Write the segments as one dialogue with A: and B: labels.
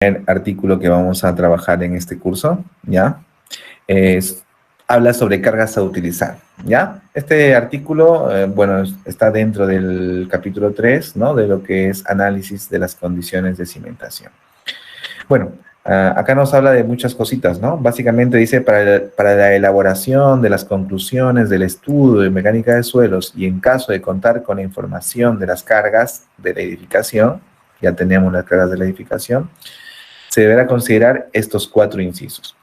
A: El artículo que vamos a trabajar en este curso, ¿ya? Habla sobre cargas a utilizar, ¿ya? Este artículo, bueno, está dentro del capítulo 3, ¿no? De lo que es análisis de las condiciones de cimentación. Bueno, acá nos habla de muchas cositas, ¿no? Básicamente dice, para la elaboración de las conclusiones del estudio de mecánica de suelos y en caso de contar con la información de las cargas de la edificación, ya tenemos las cargas de la edificación, se deberá considerar estos 4 incisos.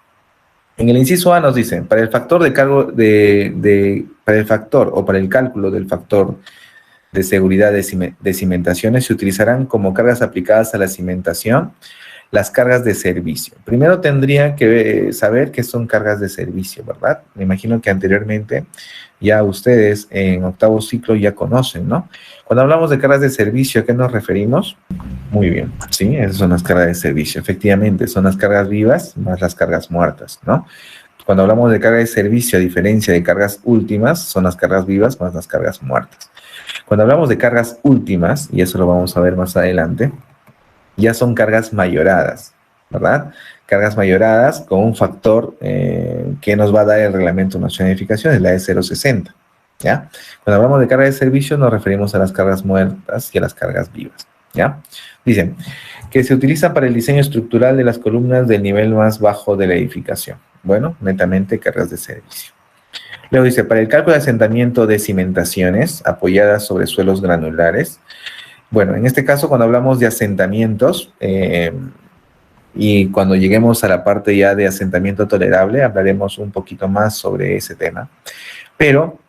A: En el inciso A nos dicen, para el factor de cargo para el factor o para el cálculo del factor de seguridad de cimentaciones se utilizarán como cargas aplicadas a la cimentación las cargas de servicio. Primero tendría que saber qué son cargas de servicio, ¿verdad? Me imagino que anteriormente ya ustedes en octavo ciclo ya conocen, ¿no? Cuando hablamos de cargas de servicio, ¿a qué nos referimos? Muy bien, sí, esas son las cargas de servicio. Efectivamente, son las cargas vivas más las cargas muertas, ¿no? Cuando hablamos de carga de servicio, a diferencia de cargas últimas, son las cargas vivas más las cargas muertas. Cuando hablamos de cargas últimas, y eso lo vamos a ver más adelante, ya son cargas mayoradas, ¿verdad? Cargas mayoradas con un factor que nos va a dar el Reglamento Nacional de Edificaciones, la E060, ¿ya? Cuando hablamos de carga de servicio nos referimos a las cargas muertas y a las cargas vivas, ¿ya? Dicen que se utilizan para el diseño estructural de las columnas del nivel más bajo de la edificación. Bueno, netamente cargas de servicio. Luego dice, para el cálculo de asentamiento de cimentaciones apoyadas sobre suelos granulares. Bueno, en este caso, cuando hablamos de asentamientos, y cuando lleguemos a la parte ya de asentamiento tolerable, hablaremos un poquito más sobre ese tema. Pero,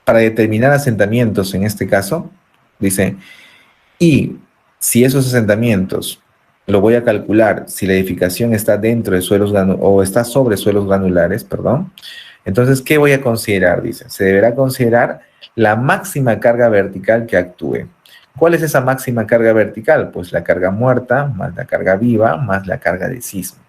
A: para determinar asentamientos, en este caso, dice, y si esos asentamientos lo voy a calcular, si la edificación está dentro de suelos o está sobre suelos granulares, perdón, entonces, ¿qué voy a considerar? Dice, se deberá considerar la máxima carga vertical que actúe. ¿Cuál es esa máxima carga vertical? Pues la carga muerta más la carga viva más la carga de sismo,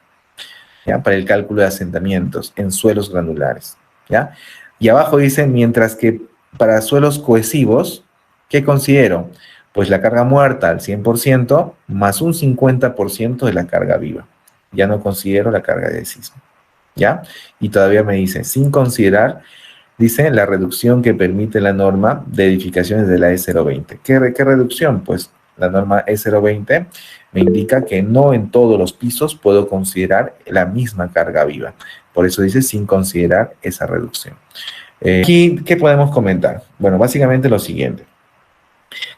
A: ¿ya? Para el cálculo de asentamientos en suelos granulares, ¿ya? Y abajo dice, mientras que para suelos cohesivos, ¿qué considero? Pues la carga muerta al 100% más un 50% de la carga viva. Ya no considero la carga de sismo, ¿ya? Y todavía me dice, sin considerar, dice, la reducción que permite la norma de edificaciones de la E020. ¿Qué reducción? Pues la norma E020 me indica que no en todos los pisos puedo considerar la misma carga viva. Por eso dice, sin considerar esa reducción. Aquí, ¿qué podemos comentar? Bueno, básicamente lo siguiente.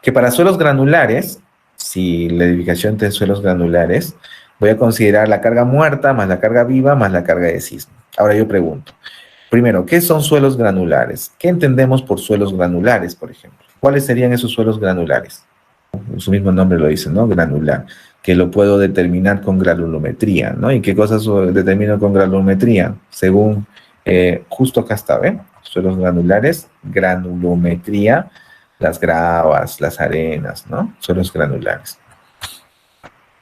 A: Que para suelos granulares, si la edificación tiene suelos granulares, voy a considerar la carga muerta más la carga viva más la carga de sismo. Ahora yo pregunto, primero, ¿qué son suelos granulares? ¿Qué entendemos por suelos granulares, por ejemplo? ¿Cuáles serían esos suelos granulares? Su mismo nombre lo dice, ¿no? Granular, que lo puedo determinar con granulometría, ¿no? ¿Y qué cosas determino con granulometría? Según, justo acá está, ¿ven? Suelos granulares, granulometría, las gravas, las arenas, ¿no? Suelos granulares.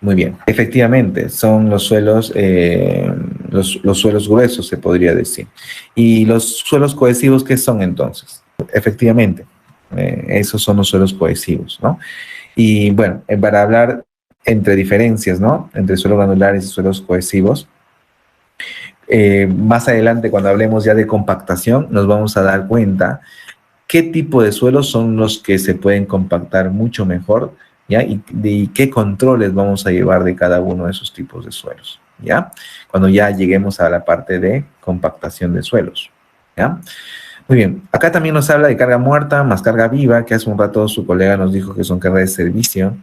A: Muy bien, efectivamente, son los suelos, los suelos gruesos, se podría decir. ¿Y los suelos cohesivos qué son entonces? Efectivamente, esos son los suelos cohesivos, ¿no? Y bueno, para hablar entre diferencias, ¿no? Entre suelos granulares y suelos cohesivos, más adelante cuando hablemos ya de compactación, nos vamos a dar cuenta qué tipo de suelos son los que se pueden compactar mucho mejor, ¿ya? Y qué controles vamos a llevar de cada uno de esos tipos de suelos, ¿ya? Cuando ya lleguemos a la parte de compactación de suelos, ¿ya? Muy bien, acá también nos habla de carga muerta más carga viva, que hace un rato su colega nos dijo que son carga de servicio,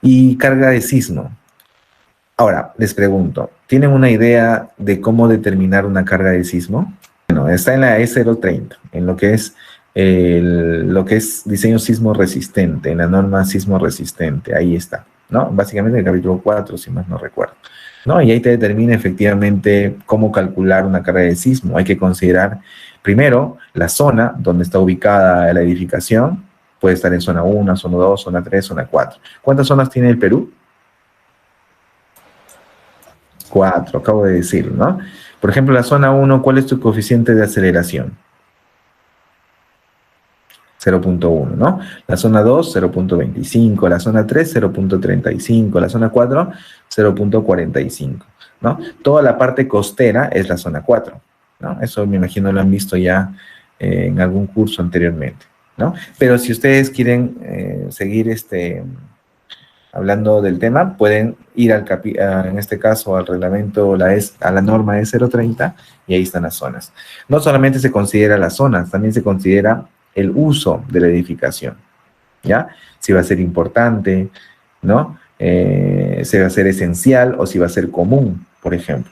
A: y carga de sismo. Ahora, les pregunto, ¿tienen una idea de cómo determinar una carga de sismo? Bueno, está en la E030, en lo que es diseño sismo resistente, en la norma sismo resistente, ahí está, ¿no? Básicamente en el capítulo 4, si más no recuerdo, ¿no? Y ahí te determina efectivamente cómo calcular una carga de sismo. Hay que considerar primero la zona donde está ubicada la edificación, puede estar en zona 1, zona 2, zona 3, zona 4. ¿Cuántas zonas tiene el Perú? 4, acabo de decirlo, ¿no? Por ejemplo, la zona 1, ¿cuál es tu coeficiente de aceleración? 0.1, ¿no? La zona 2, 0.25, la zona 3, 0.35, la zona 4, 0.45, ¿no? Toda la parte costera es la zona 4, ¿no? Eso me imagino lo han visto ya en algún curso anteriormente, ¿no? Pero si ustedes quieren seguir hablando del tema, pueden ir en este caso al reglamento, a la norma E030, y ahí están las zonas. No solamente se considera las zonas, también se considera el uso de la edificación, ¿ya? Si va a ser importante, ¿no? Si va a ser esencial o si va a ser común, por ejemplo.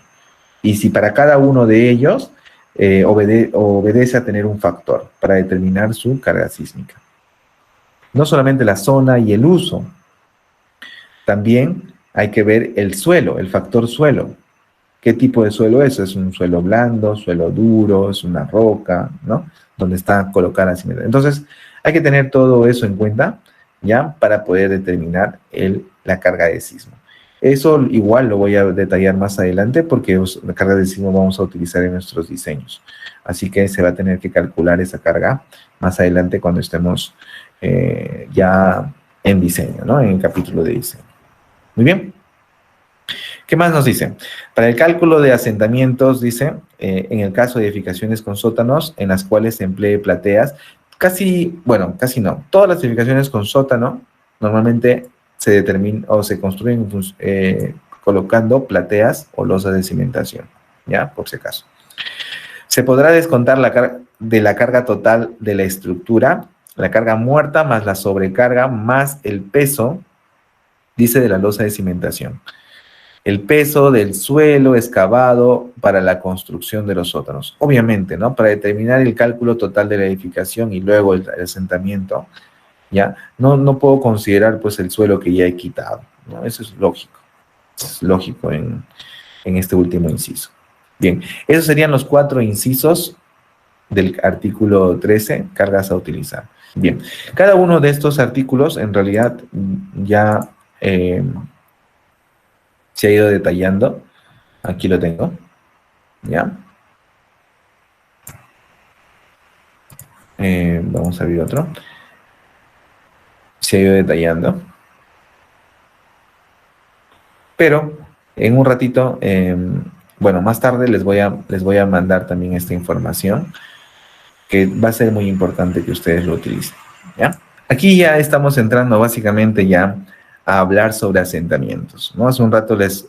A: Y si para cada uno de ellos obedece a tener un factor para determinar su carga sísmica. No solamente la zona y el uso, también hay que ver el suelo, el factor suelo. ¿Qué tipo de suelo es? ¿Es un suelo blando, suelo duro, es una roca, ¿no? Donde está colocada la cimentación. Entonces, hay que tener todo eso en cuenta, ¿ya? Para poder determinar la carga de sismo. Eso igual lo voy a detallar más adelante porque la carga de sismo vamos a utilizar en nuestros diseños. Así que se va a tener que calcular esa carga más adelante cuando estemos ya en diseño, ¿no? En el capítulo de diseño. Muy bien. ¿Qué más nos dice? Para el cálculo de asentamientos, dice, en el caso de edificaciones con sótanos en las cuales se emplee plateas, casi no. Todas las edificaciones con sótano normalmente se determinan o se construyen colocando plateas o losas de cimentación, ¿ya? Por si acaso. Se podrá descontar de la carga total de la estructura, la carga muerta más la sobrecarga más el peso, dice, de la losa de cimentación. El peso del suelo excavado para la construcción de los sótanos. Obviamente, ¿no? Para determinar el cálculo total de la edificación y luego el asentamiento, ¿ya? No puedo considerar, pues, el suelo que ya he quitado, ¿no? Eso es lógico. Es lógico en este último inciso. Bien, esos serían los 4 incisos del artículo 13, cargas a utilizar. Bien, cada uno de estos artículos, en realidad, ya se ha ido detallando. Aquí lo tengo, ¿ya? Vamos a abrir otro. Se ha ido detallando. Pero en un ratito, bueno, más tarde les voy a mandar también esta información que va a ser muy importante que ustedes lo utilicen, ¿ya? Aquí ya estamos entrando básicamente ya a hablar sobre asentamientos, ¿no? Hace un rato les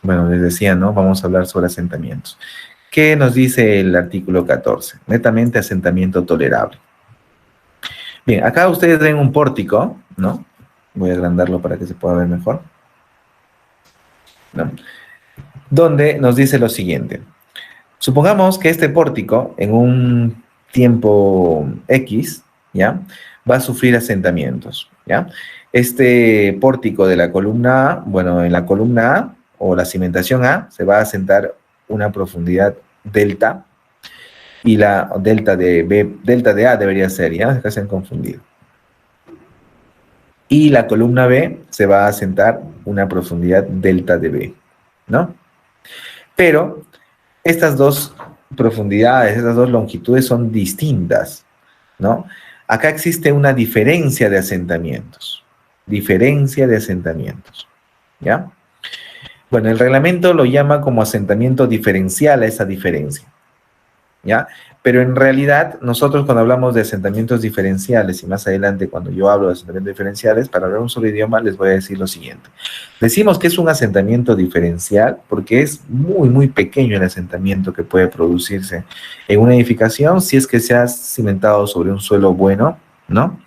A: decía, ¿no? Vamos a hablar sobre asentamientos. ¿Qué nos dice el artículo 14? Netamente asentamiento tolerable. Bien, acá ustedes ven un pórtico, ¿no? Voy a agrandarlo para que se pueda ver mejor, ¿no? Donde nos dice lo siguiente. Supongamos que este pórtico en un tiempo X, ¿ya? Va a sufrir asentamientos, ¿ya? Este pórtico de la columna A, bueno, en la columna A o la cimentación A se va a asentar una profundidad delta y la delta de A debería ser, ¿ya? Acá se han confundido. Y la columna B se va a asentar una profundidad delta de B, ¿no? Pero estas dos profundidades, estas dos longitudes son distintas, ¿no? Acá existe una diferencia de asentamientos. Diferencia de asentamientos, ¿ya? Bueno, el reglamento lo llama como asentamiento diferencial a esa diferencia, ¿ya? Pero en realidad, nosotros cuando hablamos de asentamientos diferenciales, y más adelante cuando yo hablo de asentamientos diferenciales, para hablar un solo idioma, les voy a decir lo siguiente. Decimos que es un asentamiento diferencial porque es muy, muy pequeño el asentamiento que puede producirse en una edificación si es que se ha cimentado sobre un suelo bueno, ¿no?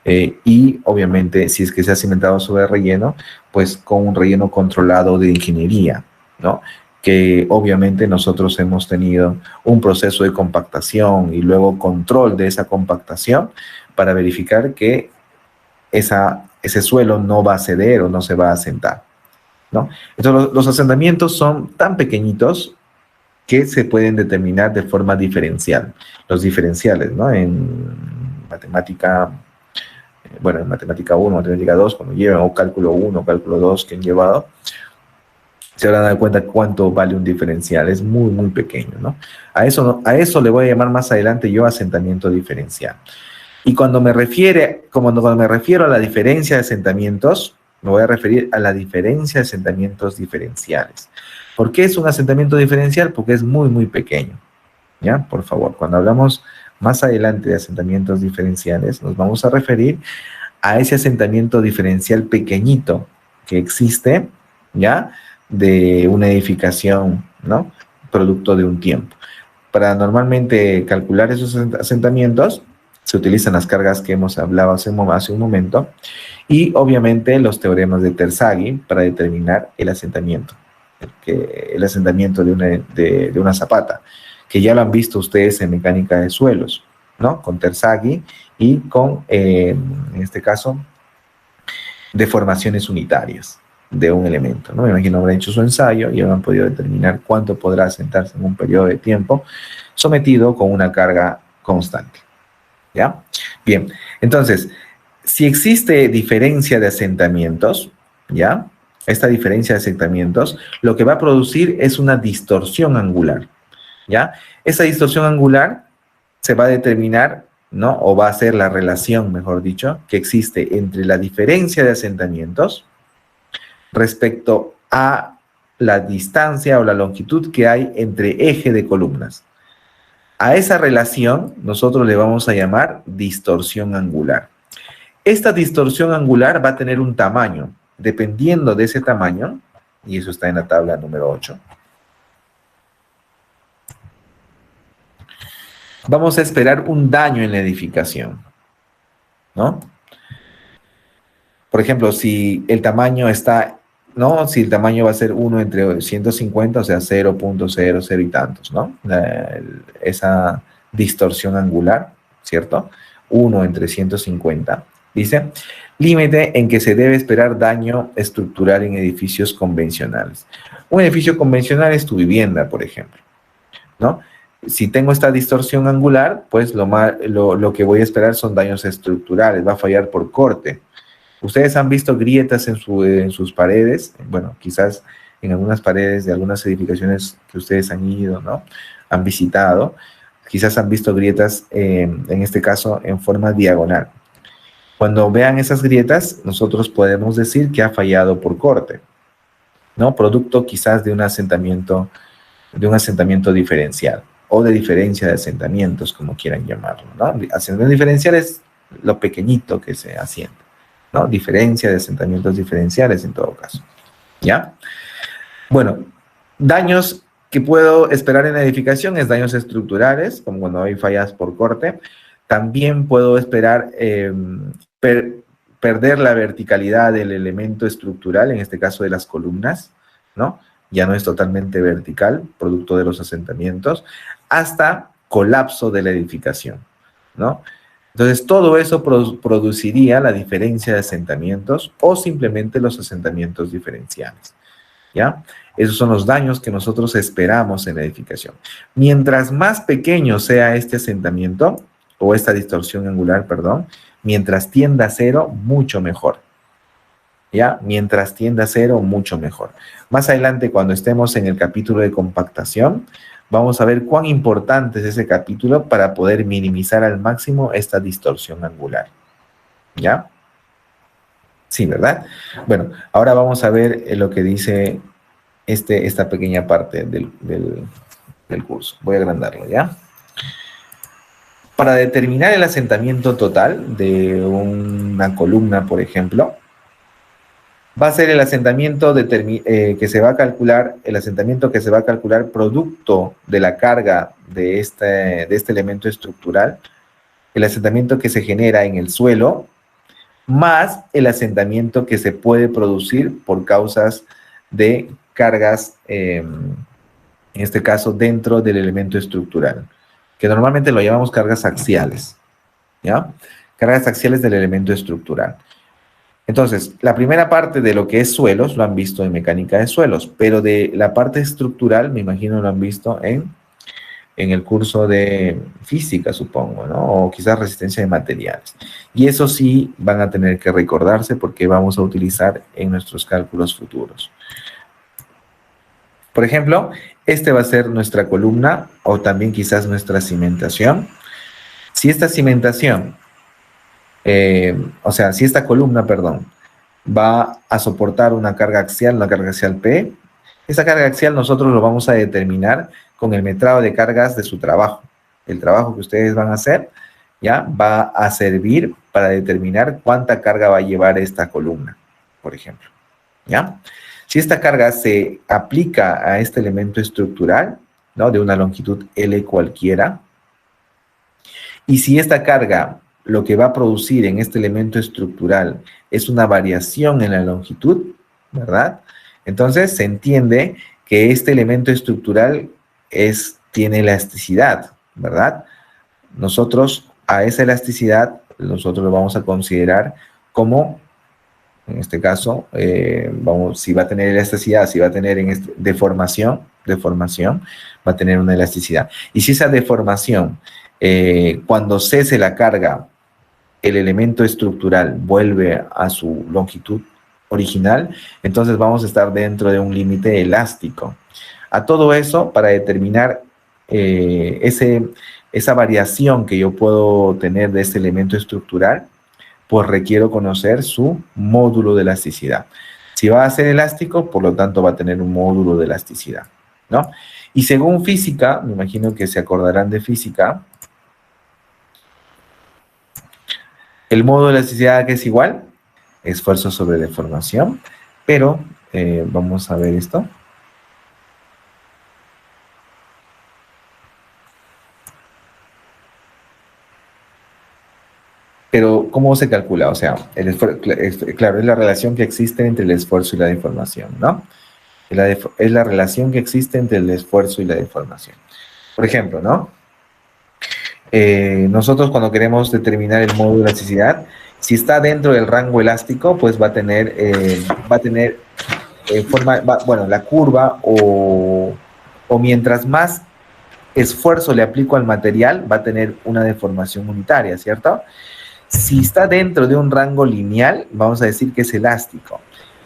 A: Y obviamente si es que se ha cimentado sobre relleno, pues con un relleno controlado de ingeniería, ¿no? Que obviamente nosotros hemos tenido un proceso de compactación y luego control de esa compactación para verificar que ese suelo no va a ceder o no se va a asentar, ¿no? Entonces los asentamientos son tan pequeñitos que se pueden determinar de forma diferencial. Los diferenciales, ¿no? En matemática, bueno, en matemática 1, matemática 2, cuando llevan, o cálculo 1, cálculo 2 que han llevado, se habrán dado cuenta cuánto vale un diferencial. Es muy, muy pequeño, ¿no? A eso le voy a llamar más adelante yo asentamiento diferencial. Y cuando me refiero a la diferencia de asentamientos, me voy a referir a la diferencia de asentamientos diferenciales. ¿Por qué es un asentamiento diferencial? Porque es muy, muy pequeño. ¿Ya? Por favor, cuando hablamos más adelante de asentamientos diferenciales, nos vamos a referir a ese asentamiento diferencial pequeñito que existe, ¿ya? De una edificación, ¿no? Producto de un tiempo. Para normalmente calcular esos asentamientos, se utilizan las cargas que hemos hablado hace un momento y obviamente los teoremas de Terzaghi para determinar el asentamiento de una zapata, que ya lo han visto ustedes en mecánica de suelos, ¿no? Con Terzaghi y con, en este caso, deformaciones unitarias de un elemento, ¿no? Me imagino habrán hecho su ensayo y habrán podido determinar cuánto podrá asentarse en un periodo de tiempo sometido con una carga constante, ¿ya? Bien, entonces, si existe diferencia de asentamientos, ¿ya? Esta diferencia de asentamientos, lo que va a producir es una distorsión angular, ¿ya? Esa distorsión angular se va a determinar, ¿no? O va a ser la relación, mejor dicho, que existe entre la diferencia de asentamientos respecto a la distancia o la longitud que hay entre eje de columnas. A esa relación nosotros le vamos a llamar distorsión angular. Esta distorsión angular va a tener un tamaño. Dependiendo de ese tamaño, y eso está en la tabla número 8, vamos a esperar un daño en la edificación, ¿no? Por ejemplo, si el tamaño está, ¿no? Si el tamaño va a ser 1 entre 150, o sea, 0.00 y tantos, ¿no? Esa distorsión angular, ¿cierto? 1 entre 150. Dice, límite en que se debe esperar daño estructural en edificios convencionales. Un edificio convencional es tu vivienda, por ejemplo, ¿no? Si tengo esta distorsión angular, pues lo que voy a esperar son daños estructurales, va a fallar por corte. Ustedes han visto grietas en sus paredes, bueno, quizás en algunas paredes de algunas edificaciones que ustedes han ido, ¿no? Han visitado, quizás han visto grietas, en este caso, en forma diagonal. Cuando vean esas grietas, nosotros podemos decir que ha fallado por corte, ¿no? Producto quizás de un asentamiento diferencial o de diferencia de asentamientos, como quieran llamarlo, ¿no? Asentamiento diferencial es lo pequeñito que se asienta, ¿no? Diferencia de asentamientos diferenciales en todo caso, ¿ya? Bueno, daños que puedo esperar en la edificación es daños estructurales, como cuando hay fallas por corte. También puedo esperar perder la verticalidad del elemento estructural, en este caso de las columnas, ¿no? Ya no es totalmente vertical, producto de los asentamientos, hasta colapso de la edificación, ¿no? Entonces, todo eso produciría la diferencia de asentamientos o simplemente los asentamientos diferenciales, ¿ya? Esos son los daños que nosotros esperamos en la edificación. Mientras más pequeño sea este asentamiento, o esta distorsión angular, perdón, mientras tienda a cero, mucho mejor, ¿ya? Mientras tienda a cero, mucho mejor. Más adelante, cuando estemos en el capítulo de compactación, vamos a ver cuán importante es ese capítulo para poder minimizar al máximo esta distorsión angular, ¿ya? Sí, ¿verdad? Bueno, ahora vamos a ver lo que dice esta pequeña parte del curso. Voy a agrandarlo, ¿ya? Para determinar el asentamiento total de una columna, por ejemplo, va a ser el asentamiento que se va a calcular, producto de la carga de este elemento estructural, el asentamiento que se genera en el suelo, más el asentamiento que se puede producir por causas de cargas, en este caso, dentro del elemento estructural, que normalmente lo llamamos cargas axiales, ¿ya? Cargas axiales del elemento estructural. Entonces, la primera parte de lo que es suelos lo han visto en mecánica de suelos, pero de la parte estructural, me imagino lo han visto en el curso de física, supongo, ¿no? O quizás resistencia de materiales. Y eso sí van a tener que recordarse porque vamos a utilizar en nuestros cálculos futuros. Por ejemplo, este va a ser nuestra columna o también quizás nuestra cimentación. Si esta cimentación o sea, si esta columna, perdón, va a soportar una carga axial P, esa carga axial nosotros lo vamos a determinar con el metrado de cargas de su trabajo. El trabajo que ustedes van a hacer, ya, va a servir para determinar cuánta carga va a llevar esta columna, por ejemplo, ¿ya? Si esta carga se aplica a este elemento estructural, ¿no? De una longitud L cualquiera, y si esta carga lo que va a producir en este elemento estructural es una variación en la longitud, ¿verdad? Entonces se entiende que este elemento estructural tiene elasticidad, ¿verdad? Nosotros a esa elasticidad, nosotros lo vamos a considerar como, en este caso, si va a tener elasticidad, si va a tener deformación, va a tener una elasticidad. Y si esa deformación, cuando cese la carga, el elemento estructural vuelve a su longitud original, entonces vamos a estar dentro de un límite elástico. A todo eso, para determinar esa variación que yo puedo tener de este elemento estructural, pues requiero conocer su módulo de elasticidad. Si va a ser elástico, por lo tanto va a tener un módulo de elasticidad, ¿no? Y según física, me imagino que se acordarán de física, el módulo de elasticidad que es igual, esfuerzo sobre deformación, pero vamos a ver esto. Pero, ¿cómo se calcula? O sea, claro, es la relación que existe entre el esfuerzo y la deformación, ¿no? Es la relación que existe entre el esfuerzo y la deformación. Por ejemplo, ¿no? Nosotros cuando queremos determinar el módulo de elasticidad, si está dentro del rango elástico, pues va a tener la curva o mientras más esfuerzo le aplico al material, va a tener una deformación unitaria, ¿cierto? Si está dentro de un rango lineal, vamos a decir que es elástico.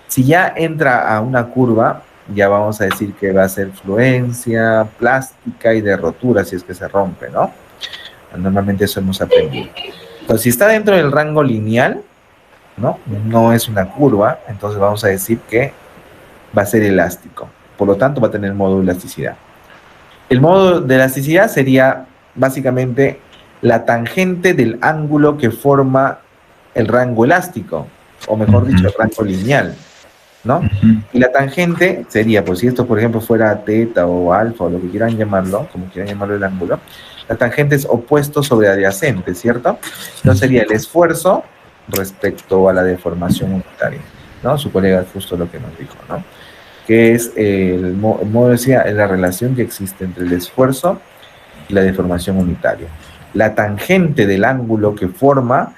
A: Si ya entra a una curva, ya vamos a decir que va a ser fluencia, plástica y de rotura, si es que se rompe, ¿no? Normalmente eso hemos aprendido. Entonces, si está dentro del rango lineal, ¿no? No es una curva, entonces vamos a decir que va a ser elástico. Por lo tanto, va a tener módulo de elasticidad. El módulo de elasticidad sería básicamente la tangente del ángulo que forma el rango elástico, o mejor dicho, el rango lineal, ¿no? Y la tangente sería, pues si esto, por ejemplo, fuera teta o alfa, o lo que quieran llamarlo, como quieran llamarlo el ángulo, la tangente es opuesto sobre adyacente, ¿cierto? Entonces sería el esfuerzo respecto a la deformación unitaria, ¿no? Su colega es justo lo que nos dijo, ¿no? Que es el modo decía, es la relación que existe entre el esfuerzo y la deformación unitaria. La tangente del ángulo que forma,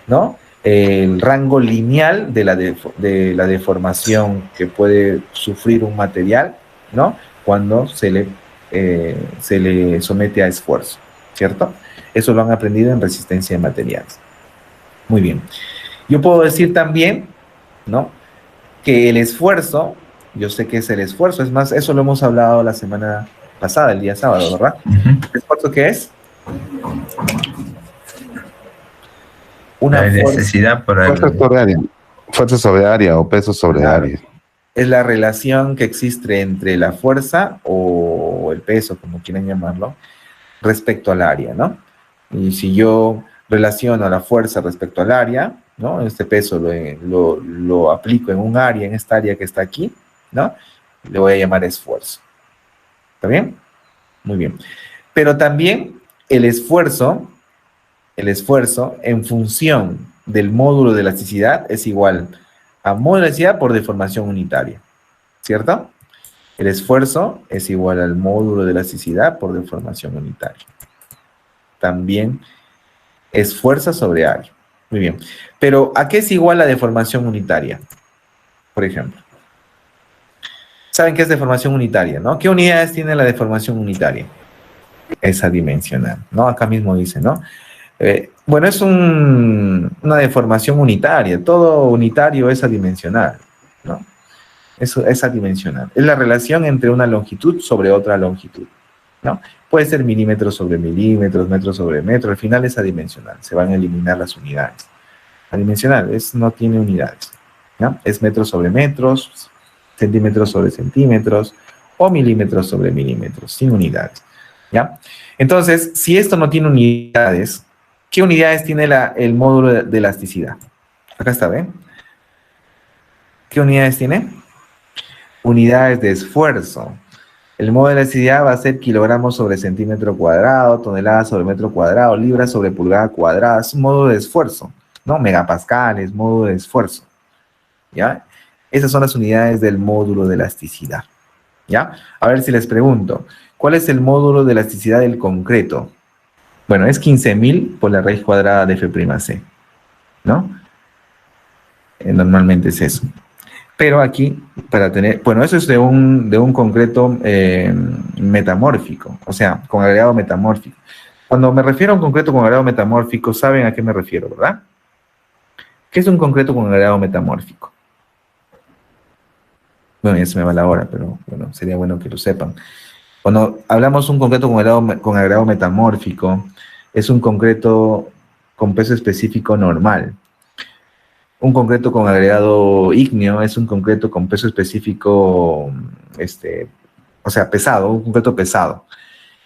A: ¿no? El rango lineal de la deformación que puede sufrir un material, ¿no? Cuando se le somete a esfuerzo, ¿cierto? Eso lo han aprendido en resistencia de materiales. Muy bien. Yo puedo decir también, ¿no? Que el esfuerzo, yo sé que es el esfuerzo, es más, eso lo hemos hablado la semana pasada, el día sábado, ¿verdad? ¿El esfuerzo qué es?
B: Una necesidad por
C: fuerza sobre área. Fuerza sobre área o peso sobre área.
A: Es la relación que existe entre la fuerza o el peso, como quieran llamarlo, respecto al área, ¿no? Y si yo relaciono la fuerza respecto al área, ¿no? Este peso lo aplico en un área, en esta área que está aquí, ¿no? Le voy a llamar esfuerzo. ¿Está bien? Muy bien. Pero también el esfuerzo en función del módulo de elasticidad es igual a módulo de elasticidad por deformación unitaria, ¿cierto? El esfuerzo es igual al módulo de elasticidad por deformación unitaria. También es fuerza sobre área. Muy bien. Pero, ¿a qué es igual la deformación unitaria? Por ejemplo. ¿Saben qué es deformación unitaria, no? ¿Qué unidades tiene la deformación unitaria? Es adimensional, ¿no? Acá mismo dice, ¿no? Bueno, es una deformación unitaria. Todo unitario es adimensional, ¿no? Eso es adimensional. Es la relación entre una longitud sobre otra longitud, ¿no? Puede ser milímetros sobre milímetros, metros sobre metro. Al final es adimensional. Se van a eliminar las unidades. adimensional, no tiene unidades, ¿ya? Es metros sobre metros, centímetros sobre centímetros, o milímetros sobre milímetros, sin unidades, ¿ya? Entonces, si esto no tiene unidades, ¿qué unidades tiene el módulo de elasticidad? Acá está, ¿ven? ¿Qué unidades tiene? Unidades de esfuerzo. El módulo de elasticidad va a ser kilogramos sobre centímetro cuadrado, toneladas sobre metro cuadrado, libras sobre pulgada cuadrada. Es un módulo de esfuerzo, ¿no? Megapascales, módulo de esfuerzo, ¿ya? Esas son las unidades del módulo de elasticidad, ¿ya? A ver si les pregunto, ¿cuál es el módulo de elasticidad del concreto? Bueno, es 15.000 por la raíz cuadrada de F', ¿no? Normalmente es eso. Pero aquí, para tener, bueno, eso es de un concreto metamórfico, o sea, con agregado metamórfico. Cuando me refiero a un concreto con agregado metamórfico, saben a qué me refiero, ¿verdad? ¿Qué es un concreto con agregado metamórfico? Bueno, ya se me va la hora, pero bueno, sería bueno que lo sepan. Cuando hablamos de un concreto con agregado metamórfico, es un concreto con peso específico normal. Un concreto con agregado ígneo es un concreto con peso específico, o sea, pesado, un concreto pesado.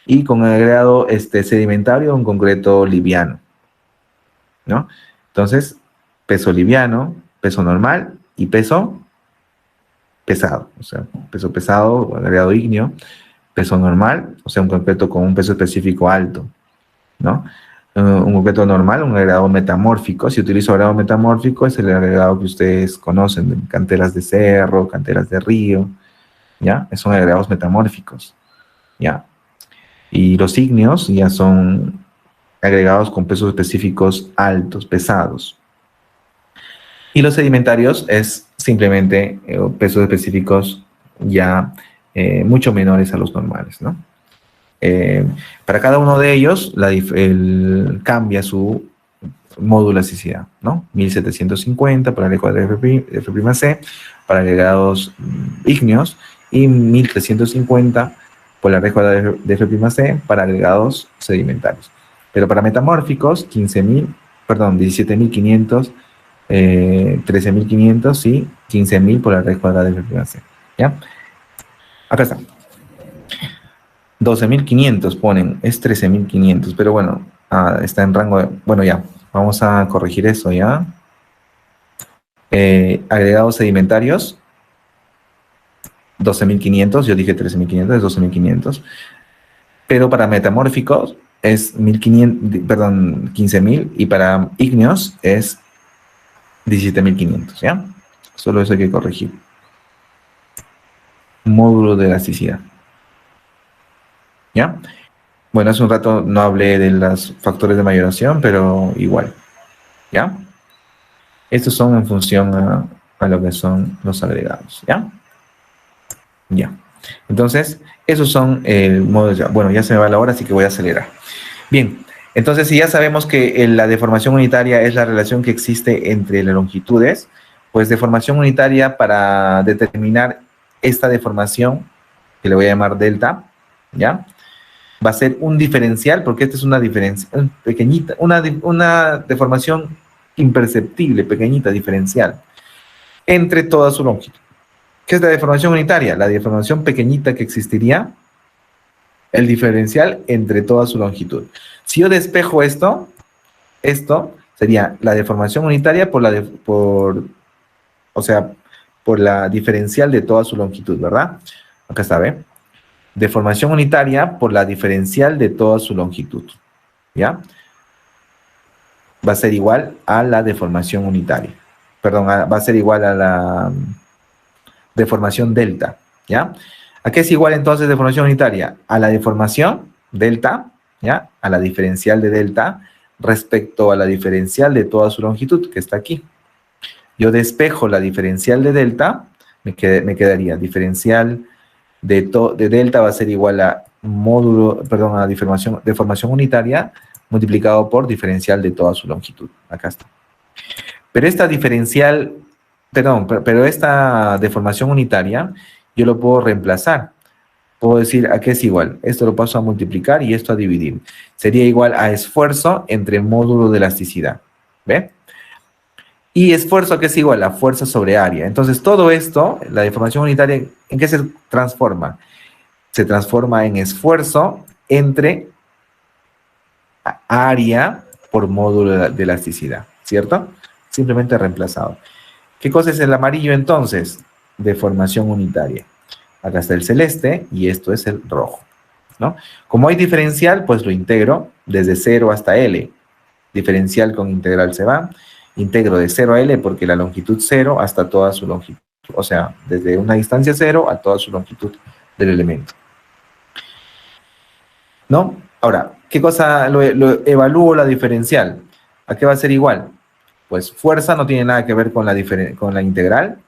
A: Y con agregado sedimentario, un concreto liviano, ¿no? Entonces, peso liviano, peso normal y peso pesado. O sea, peso pesado, agregado ígneo, peso normal, o sea, un concreto con un peso específico alto, ¿no? Un concreto normal, un agregado metamórfico. Si utilizo agregado metamórfico, es el agregado que ustedes conocen, de canteras de cerro, canteras de río, ¿ya? Son agregados metamórficos, ¿ya? Y los ígneos ya son agregados con pesos específicos altos, pesados. Y los sedimentarios es simplemente pesos específicos ya mucho menores a los normales, ¿no? Para cada uno de ellos cambia su módulo de elasticidad, ¿no? 1750 para el cuadrado de F'C para agregados ígneos y 1350 por la raíz cuadrada de F'C para agregados sedimentarios. Pero para metamórficos, 17.500, 13.500 y 15.000 por la raíz cuadrada de F'C, ¿ya? Acá está. 12.500 ponen, es 13.500, pero bueno, está en rango de, bueno, ya, vamos a corregir eso, ¿ya? Agregados sedimentarios, 12.500, yo dije 13.500, es 12.500, pero para metamórficos es 15.000, y para ígneos es 17.500, ¿ya? Solo eso hay que corregir. Módulo de elasticidad. ¿Ya? Bueno, hace un rato no hablé de los factores de mayoración, pero igual. ¿Ya? Estos son en función a lo que son los agregados. ¿Ya? Ya. Entonces, esos son el modo de... Bueno, ya se me va la hora, así que voy a acelerar. Bien, entonces si ya sabemos que la deformación unitaria es la relación que existe entre las longitudes, pues deformación unitaria para determinar esta deformación, que le voy a llamar delta, ¿ya? Va a ser un diferencial, porque esta es una diferencia pequeñita, una deformación imperceptible, pequeñita, diferencial, entre toda su longitud. ¿Qué es la deformación unitaria? La deformación pequeñita que existiría, el diferencial entre toda su longitud. Si yo despejo esto sería la deformación unitaria por la diferencial de toda su longitud, ¿verdad? Acá está, ¿ve? Deformación unitaria por la diferencial de toda su longitud, ¿ya? Va a ser igual a la deformación unitaria. Perdón, va a ser igual a la deformación delta, ¿ya? ¿A qué es igual entonces deformación unitaria? A la deformación delta, ¿ya? A la diferencial de delta respecto a la diferencial de toda su longitud, que está aquí. Yo despejo la diferencial de delta, me quedaría diferencial de delta va a ser igual a a deformación unitaria multiplicado por diferencial de toda su longitud. Acá está. Pero esta deformación unitaria, yo lo puedo reemplazar. Puedo decir, ¿a qué es igual? Esto lo paso a multiplicar y esto a dividir. Sería igual a esfuerzo entre módulo de elasticidad. ¿Ve? Y esfuerzo, que es igual a fuerza sobre área. Entonces, todo esto, la deformación unitaria, ¿en qué se transforma? Se transforma en esfuerzo entre área por módulo de elasticidad, ¿cierto? Simplemente reemplazado. ¿Qué cosa es el amarillo entonces? Deformación unitaria. Acá está el celeste y esto es el rojo, ¿no? Como hay diferencial, pues lo integro desde 0 hasta L. Diferencial con integral se va. Integro de 0 a L porque la longitud 0 hasta toda su longitud. O sea, desde una distancia 0 a toda su longitud del elemento. ¿No? Ahora, ¿qué cosa lo evalúo la diferencial? ¿A qué va a ser igual? Pues fuerza no tiene nada que ver con la integral.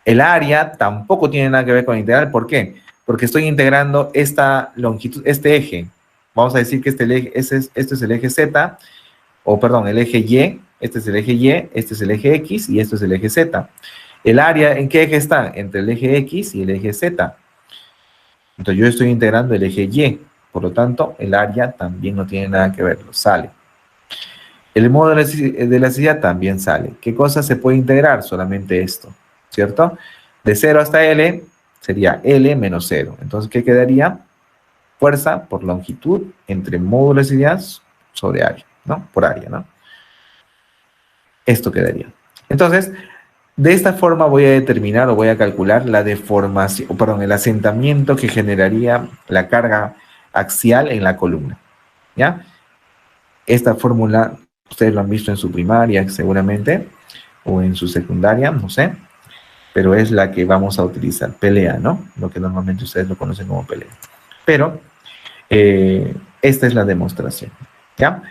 A: El área tampoco tiene nada que ver con la integral. ¿Por qué? Porque estoy integrando esta longitud, este eje. Vamos a decir que este es el eje Z, o perdón, el eje Y. Este es el eje Y, este es el eje X y esto es el eje Z. ¿El área en qué eje está? Entre el eje X y el eje Z. Entonces yo estoy integrando el eje Y. Por lo tanto, el área también no tiene nada que ver, sale. El módulo de elasticidad también sale. ¿Qué cosa se puede integrar? Solamente esto, ¿cierto? De 0 hasta L sería L menos 0. Entonces, ¿qué quedaría? Fuerza por longitud entre módulo de elasticidad sobre área, ¿no? Por área, ¿no? Esto quedaría. Entonces, de esta forma voy a determinar o voy a calcular la deformación, perdón, el asentamiento que generaría la carga axial en la columna, ¿ya? Esta fórmula ustedes lo han visto en su primaria seguramente, o en su secundaria, no sé, pero es la que vamos a utilizar, pelea, ¿no? Lo que normalmente ustedes lo conocen como pelea. Pero esta es la demostración, ¿ya?